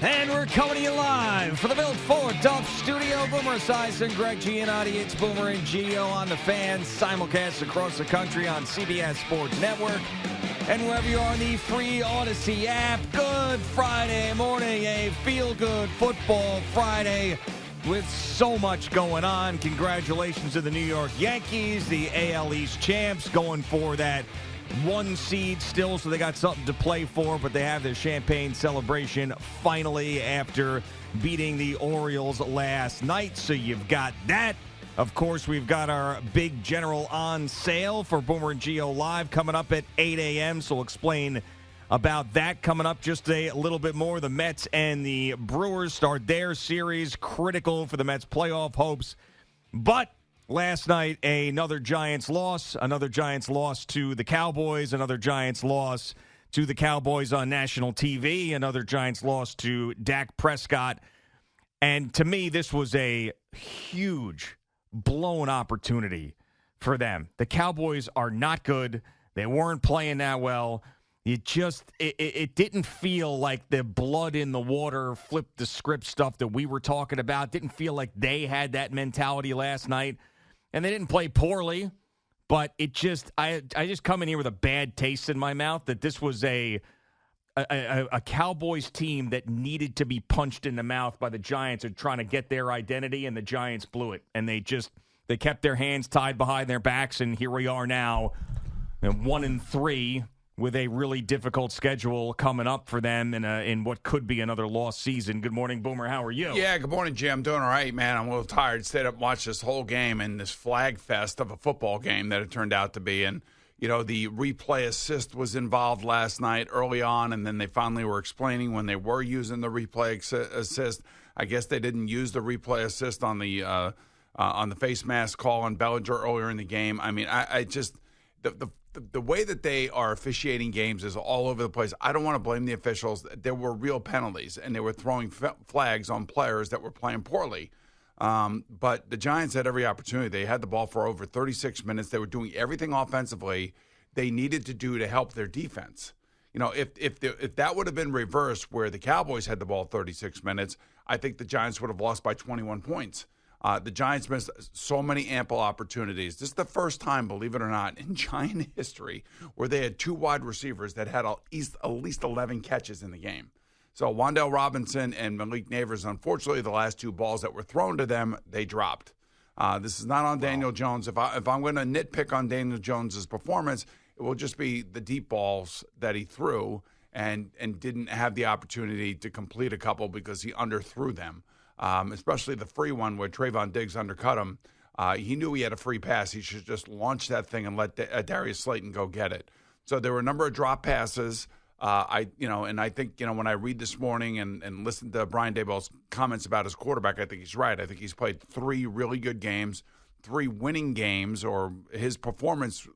And we're coming to you live for the Built Ford Duff Studio. Boomer Esiason, Greg Giannotti. It's Boomer and Gio on the Fan. Simulcast across the country on CBS Sports Network. And wherever you are on the free Odyssey app. Good Friday morning. A feel-good football Friday with so much going on. Congratulations to the New York Yankees, the AL East champs, going for that one seed still, so they got something to play for, but they have their champagne celebration finally after beating the Orioles last night. So you've got that. Of course, we've got our big general on sale for Boomer and Gio Live coming up at 8 a.m., so we'll explain about that coming up just a little bit more. The Mets and the Brewers start their series, critical for the Mets' playoff hopes. But last night, another Giants loss to the Cowboys, another Giants loss to the Cowboys on national TV, another Giants loss to Dak Prescott. And to me, this was a huge blown opportunity for them. The Cowboys are not good. They weren't playing that well. It didn't feel like the blood in the water, flip the script stuff that we were talking about. Didn't feel like they had that mentality last night. And they didn't play poorly, but I just come in here with a bad taste in my mouth that this was a Cowboys team that needed to be punched in the mouth by the Giants of trying to get their identity, and the Giants blew it. And they kept their hands tied behind their backs, and here we are now, 1-3. With a really difficult schedule coming up for them in what could be another lost season. Good morning, Boomer. How are you? Yeah, good morning, Jim. I'm doing all right, man. I'm a little tired. Stayed up and watched this whole game and this flag fest of a football game that it turned out to be. And, the replay assist was involved last night early on, and then they finally were explaining when they were using the replay assist. I guess they didn't use the replay assist on the face mask call on Bellinger earlier in the game. I mean, I just the way that they are officiating games is all over the place. I don't want to blame the officials. There were real penalties, and they were throwing flags on players that were playing poorly. But the Giants had every opportunity. They had the ball for over 36 minutes. They were doing everything offensively they needed to do to help their defense. If that would have been reversed, where the Cowboys had the ball 36 minutes, I think the Giants would have lost by 21 points. The Giants missed so many ample opportunities. This is the first time, believe it or not, in Giant history where they had two wide receivers that had at least 11 catches in the game. So Wan'Dale Robinson and Malik Neighbors, unfortunately, the last two balls that were thrown to them, they dropped. This is not on Daniel Jones. If I'm going to nitpick on Daniel Jones's performance, it will just be the deep balls that he threw and didn't have the opportunity to complete a couple because he underthrew them. Especially the free one where Trayvon Diggs undercut him. He knew he had a free pass. He should just launch that thing and let Darius Slayton go get it. So there were a number of drop passes. And I think, when I read this morning and listen to Brian Daboll's comments about his quarterback, I think he's right. I think he's played 3 really good games, 3 winning games, or his performance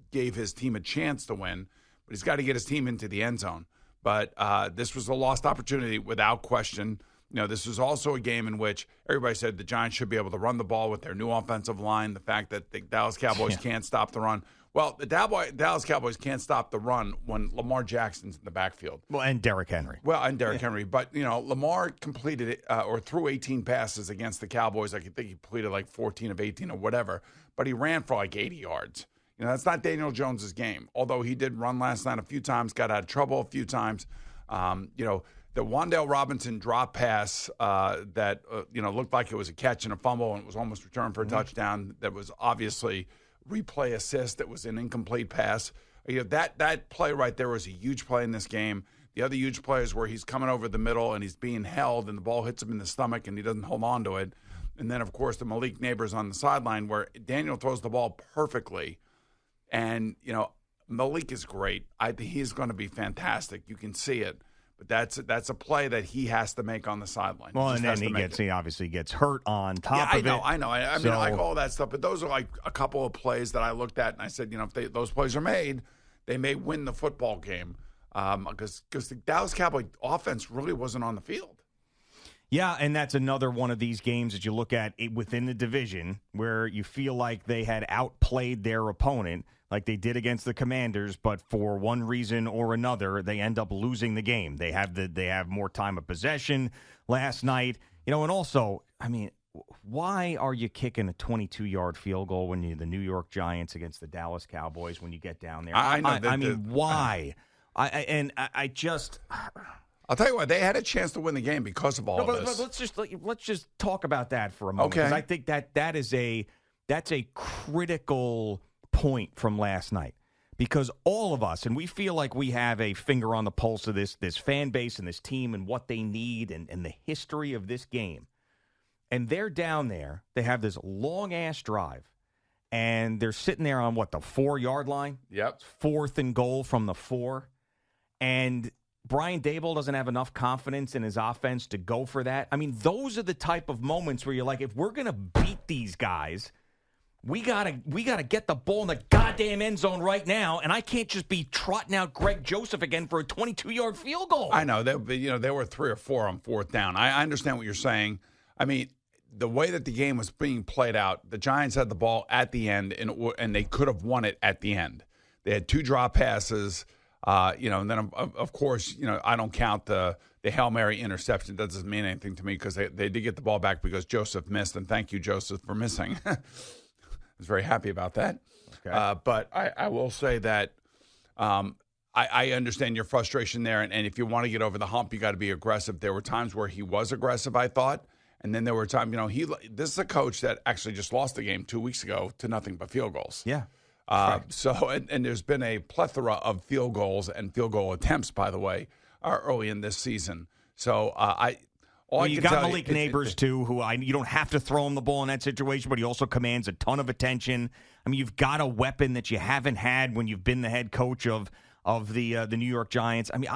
gave his team a chance to win. But he's got to get his team into the end zone. But this was a lost opportunity without question. This was also a game in which everybody said the Giants should be able to run the ball with their new offensive line, the fact that the Dallas Cowboys can't stop the run. Well, the Dallas Cowboys can't stop the run when Lamar Jackson's in the backfield. Well, and Derrick Henry. Henry. But, Lamar completed or threw 18 passes against the Cowboys. I think he completed like 14 of 18 or whatever. But he ran for like 80 yards. That's not Daniel Jones's game, although he did run last night a few times, got out of trouble a few times. The Wan'Dale Robinson drop pass that looked like it was a catch and a fumble and it was almost returned for a touchdown. That was obviously replay assist. It was an incomplete pass. That play right there was a huge play in this game. The other huge play is where he's coming over the middle and he's being held and the ball hits him in the stomach and he doesn't hold on to it. And then, of course, the Malik Neighbors on the sideline where Daniel throws the ball perfectly. And, Malik is great. I think he's going to be fantastic. You can see it. But that's a play that he has to make on the sideline. Well, and then he obviously gets hurt on top of it. I know. I mean, I like all that stuff, but those are like a couple of plays that I looked at and I said, if those plays are made, they may win the football game because the Dallas Cowboy offense really wasn't on the field. Yeah, and that's another one of these games that you look at within the division where you feel like they had outplayed their opponent like they did against the Commanders, but for one reason or another, they end up losing the game. They have more time of possession last night. And also, I mean, why are you kicking a 22-yard field goal when you're the New York Giants against the Dallas Cowboys when you get down there? I know. Why? I'll tell you what, they had a chance to win the game because of all this. But let's just talk about that for a moment. Okay. Because I think that's a critical point from last night. Because all of us, and we feel like we have a finger on the pulse of this fan base and this team and what they need and the history of this game. And they're down there. They have this long-ass drive. And they're sitting there on, the 4-yard line? Yep. 4th and goal from the 4. And Brian Daboll doesn't have enough confidence in his offense to go for that. I mean, those are the type of moments where you're like, if we're going to beat these guys, we gotta get the ball in the goddamn end zone right now, and I can't just be trotting out Greg Joseph again for a 22-yard field goal. I know. There were 3 or 4 on 4th down. I understand what you're saying. I mean, the way that the game was being played out, the Giants had the ball at the end, and they could have won it at the end. They had 2 drop passes. And then, of course, I don't count the Hail Mary interception. That doesn't mean anything to me because they did get the ball back because Joseph missed, and thank you, Joseph, for missing. I was very happy about that. Okay. But I will say that I understand your frustration there, and if you want to get over the hump, you got to be aggressive. There were times where he was aggressive, I thought, and then there were times, this is a coach that actually just lost the game 2 weeks ago to nothing but field goals. Yeah. And there's been a plethora of field goals and field goal attempts, by the way, early in this season. So you got Malik Neighbors too, who you don't have to throw him the ball in that situation, but he also commands a ton of attention. I mean, you've got a weapon that you haven't had when you've been the head coach of the New York Giants. I mean,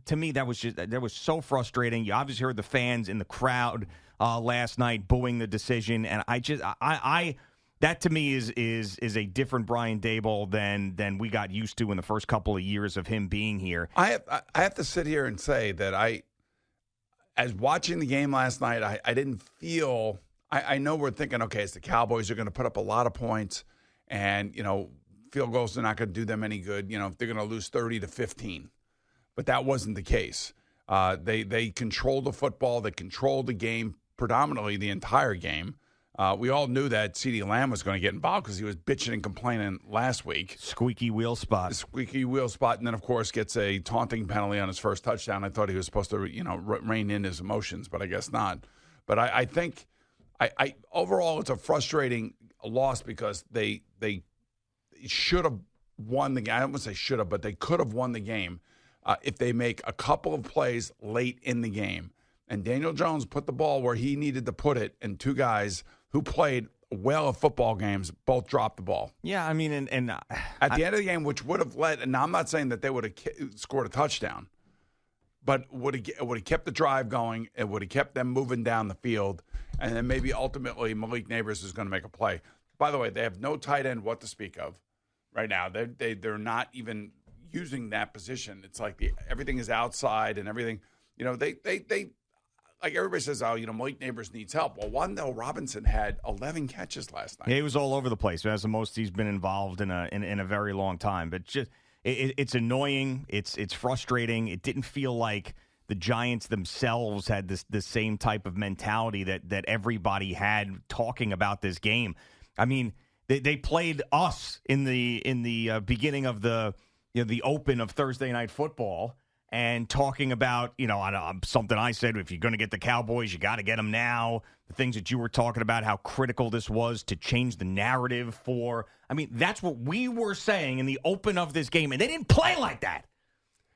to me that was so frustrating. You obviously heard the fans in the crowd last night booing the decision, and that to me is a different Brian Daboll than we got used to in the first couple of years of him being here. I have to sit here and say that as watching the game last night, I didn't feel. I know we're thinking, okay, it's the Cowboys are going to put up a lot of points, and field goals are not going to do them any good. They're going to lose 30-15, but that wasn't the case. They controlled the football, they controlled the game predominantly the entire game. We all knew that CeeDee Lamb was going to get involved because he was bitching and complaining last week. Squeaky wheel spot. And then, of course, gets a taunting penalty on his first touchdown. I thought he was supposed to, rein in his emotions, but I guess not. But I think overall it's a frustrating loss because they should have won the game. I don't want to say should have, but they could have won the game if they make a couple of plays late in the game. And Daniel Jones put the ball where he needed to put it, and 2 guys who played well at football games both dropped the ball. Yeah, I mean, and at the end of the game, which would have led, and I'm not saying that they would have scored a touchdown, but would have kept the drive going. It would have kept them moving down the field, and then maybe ultimately Malik Neighbors is going to make a play. By the way, they have no tight end what to speak of right now. They're not even using that position. It's like everything is outside and everything. They like everybody says, Malik Neighbors needs help. Well, Wan'Dale Robinson had 11 catches last night. Yeah, he was all over the place. That's the most he's been involved in a very long time. But just it's annoying. It's frustrating. It didn't feel like the Giants themselves had the same type of mentality that everybody had talking about this game. I mean, they played us in the beginning of the open of Thursday Night Football. And talking about, something I said, if you're going to get the Cowboys, you got to get them now. The things that you were talking about, how critical this was to change the narrative for. I mean, that's what we were saying in the open of this game. And they didn't play like that.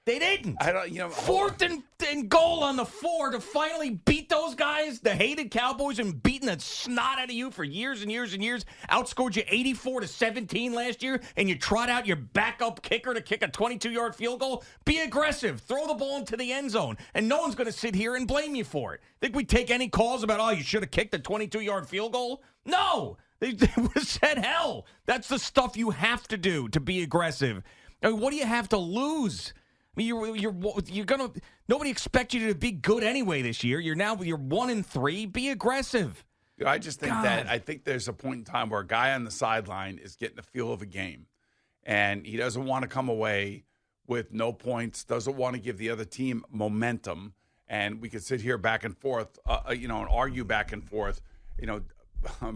They didn't. 4th and goal on the 4 to finally beat those guys, the hated Cowboys, and beating the snot out of you for years and years and years. Outscored you 84-17 last year, and you trot out your backup kicker to kick a 22-yard field goal. Be aggressive. Throw the ball into the end zone, and no one's going to sit here and blame you for it. Think we take any calls about, you should have kicked a 22-yard field goal? No. They would have said, hell, that's the stuff you have to do to be aggressive. I mean, what do you have to lose? mean, you're gonna. Nobody expects you to be good anyway this year. You're 1-3. Be aggressive. I just think I think there's a point in time where a guy on the sideline is getting the feel of a game, and he doesn't want to come away with no points. Doesn't want to give the other team momentum. And we could sit here back and forth, and argue back and forth.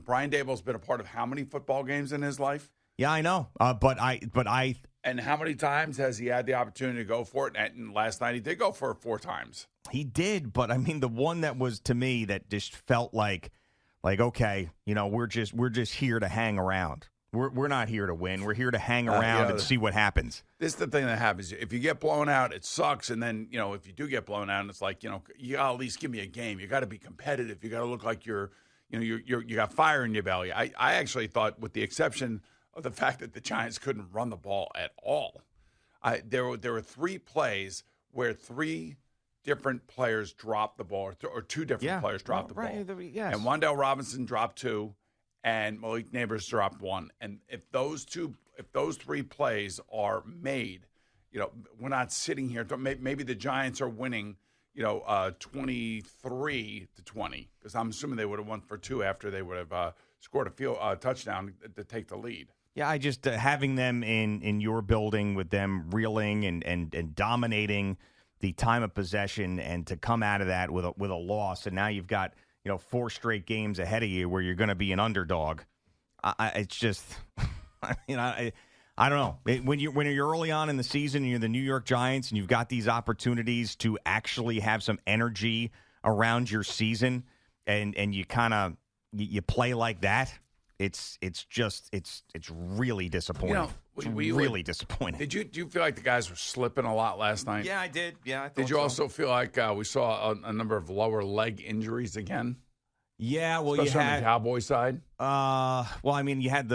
Brian Daboll's been a part of how many football games in his life? Yeah, I know. But I. And how many times has he had the opportunity to go for it? And last night he did go for it 4 times. He did, but I mean, the one that was to me that just felt like okay, we're just here to hang around. We're not here to win. We're here to hang around and see what happens. This is the thing that happens. If you get blown out, it sucks. And then, if you do get blown out, it's like, you gotta at least give me a game. You got to be competitive. You got to look like you got fire in your belly. I actually thought, with the exception of the fact that the Giants couldn't run the ball at all, there were 3 plays where 3 different players dropped the ball, or 2 different players dropped the ball. Yes. And Wan'Dale Robinson dropped 2. And Malik Neighbors dropped 1. And if those 3 plays are made, we're not sitting here. Maybe the Giants are winning, 23-20, because I'm assuming they would have won for 2 after they would have scored a touchdown to take the lead. Yeah, I just having them in your building with them reeling and dominating the time of possession, and to come out of that with a loss, and now you've got 4 straight games ahead of you where you're going to be an underdog. It's just, I don't know. When you're early on in the season and you're the New York Giants and you've got these opportunities to actually have some energy around your season, and you kind of you play like that, it's really disappointing. Really disappointing. Do you feel like the guys were slipping a lot last night? Yeah, I did. Yeah, I thought Did you also feel like we saw a number of lower leg injuries again? Yeah, well, especially you had on the Cowboys side. Well, I mean, you had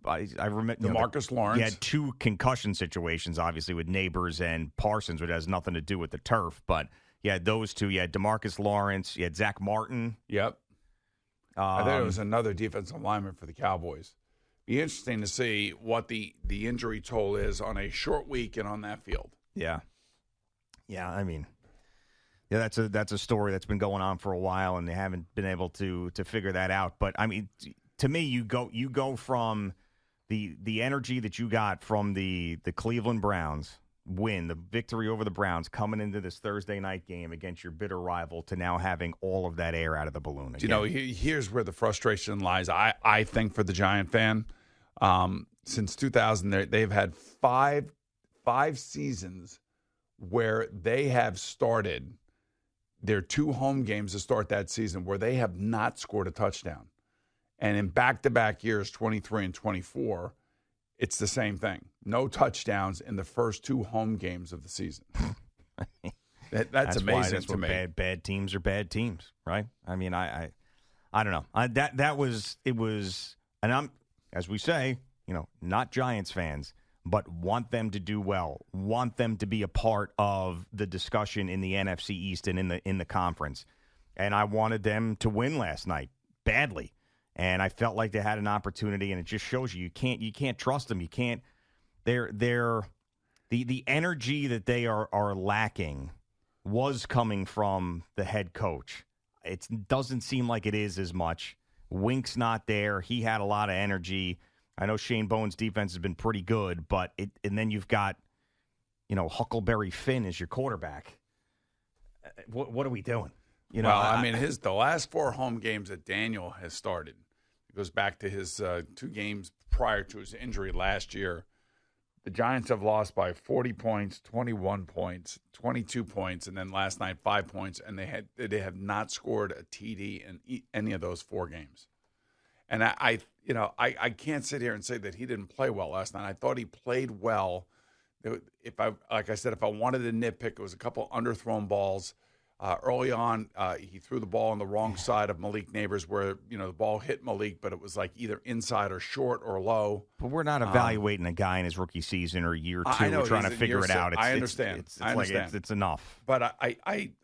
I remember Marcus Lawrence. You had 2 concussion situations, obviously, with Neighbors and Parsons, which has nothing to do with the turf. But you had those 2. You had DeMarcus Lawrence. You had Zach Martin. Yep. I think it was another defensive lineman for the Cowboys. Be interesting to see what the injury toll is on a short week and on that field. Yeah. I mean, yeah, that's a story that's been going on for a while, and they haven't been able to figure that out. But I mean, to me, you go from the energy that you got from the Cleveland Browns win, the victory over the Browns, coming into this Thursday night game against your bitter rival, to now having all of that air out of the balloon again. Here's where the frustration lies. I think, for the Giant fan, since 2000, they've had five seasons where they have started their 2 home games to start that season where they have not scored a touchdown. And in back-to-back years, 23 and 24, it's the same thing. No touchdowns in the first 2 home games of the season. That's amazing to me. Bad teams are bad teams, right? I mean, I don't know. It was, and I'm, as we say, not Giants fans, but want them to do well, want them to be a part of the discussion in the NFC East and in the conference. And I wanted them to win last night badly. And I felt like they had an opportunity, and it just shows you can't trust them. You can't. They're the energy that they are lacking was coming from the head coach. It doesn't seem like it is as much. Wink's not there. He had a lot of energy. I know Shane Bowen's defense has been pretty good, but and then you've got, Huckleberry Finn as your quarterback. What are we doing? The last 4 home games that Daniel has started, it goes back to his 2 games prior to his injury last year. The Giants have lost by 40 points, 21 points, 22 points, and then last night 5 points, and they have not scored a TD in any of those 4 games. And I can't sit here and say that he didn't play well last night. I thought he played well. If I wanted to nitpick, it was a couple underthrown balls. Early on, he threw the ball on the wrong side of Malik Neighbors where, the ball hit Malik, but it was like either inside or short or low. But we're not evaluating a guy in his rookie season or year 2. We're trying to figure it out. I understand. It's enough. But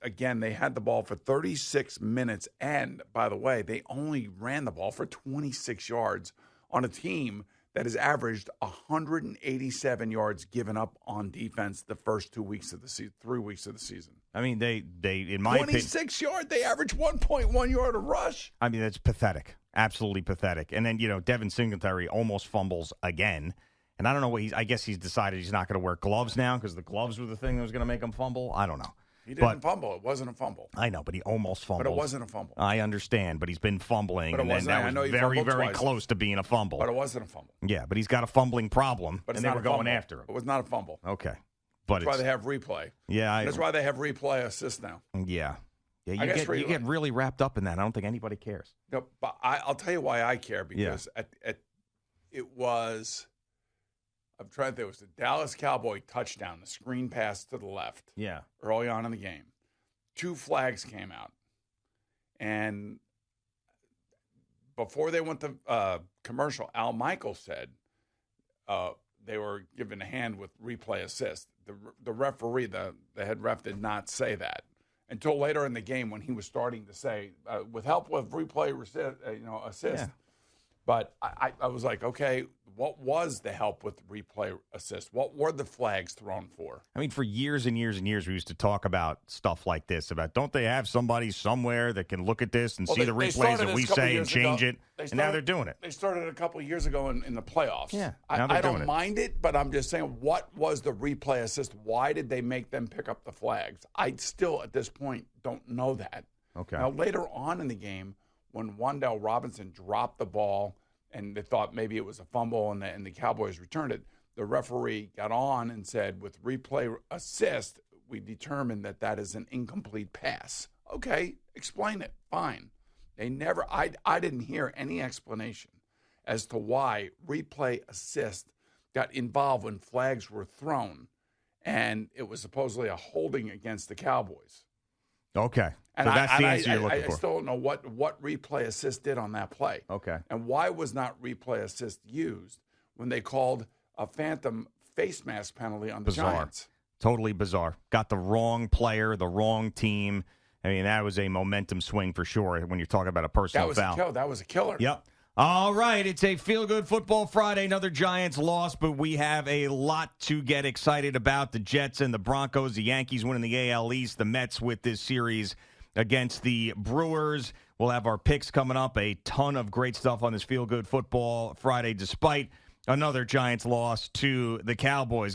again, they had the ball for 36 minutes. And, by the way, they only ran the ball for 26 yards on a team that has averaged 187 yards given up on defense the first 2 weeks of the season, 3 weeks of the season. I mean, they in my opinion, 26 yard, they average 1.1 yard a rush. I mean, that's pathetic. Absolutely pathetic. And then, Devin Singletary almost fumbles again. And I don't know I guess he's decided he's not going to wear gloves now because the gloves were the thing that was going to make him fumble. I don't know. He didn't fumble. It wasn't a fumble. I know, but he almost fumbled. But it wasn't a fumble. I understand, but he's been fumbling. But it and then wasn't. that was very, very close to being a fumble. But it wasn't a fumble. Yeah, but he's got a fumbling problem, but and they were going after him. It was not a fumble. Okay. But that's why they have replay. Yeah. That's why they have replay assist now. Yeah. Yeah, you get really wrapped up in that. I don't think anybody cares. No, but I'll tell you why I care, because it was, I'm trying to think, it was the Dallas Cowboy touchdown, the screen pass to the left. Yeah. Early on in the game. 2 flags came out. And before they went to commercial, Al Michaels said they were given a hand with replay assist. The referee, the head ref, did not say that until later in the game when he was starting to say, with help with replay assist. Yeah. But I was like, okay, what was the help with replay assist? What were the flags thrown for? I mean, for years and years and years, we used to talk about stuff like this, about don't they have somebody somewhere that can look at this and see the replays that we say and change it? And now they're doing it. They started a couple of years ago in the playoffs. Yeah, I don't mind it, but I'm just saying, what was the replay assist? Why did they make them pick up the flags? I still, at this point, don't know that. Okay. Now, later on in the game, when Wan'Dale Robinson dropped the ball and they thought maybe it was a fumble and the Cowboys returned it, the referee got on and said, with replay assist, we determined that is an incomplete pass. Okay, explain it. Fine. They never, I didn't hear any explanation as to why replay assist got involved when flags were thrown and it was supposedly a holding against the Cowboys. Okay. So that's the answer you're looking for. I still don't know what replay assist did on that play. Okay. And why was not replay assist used when they called a phantom face mask penalty on the Giants? Totally bizarre. Got the wrong player, the wrong team. I mean, that was a momentum swing for sure when you're talking about a personal foul. That was a killer. Yep. All right, it's a feel-good football Friday. Another Giants loss, but we have a lot to get excited about. The Jets and the Broncos, the Yankees winning the AL East, the Mets with this series against the Brewers. We'll have our picks coming up. A ton of great stuff on this feel-good football Friday, despite another Giants loss to the Cowboys.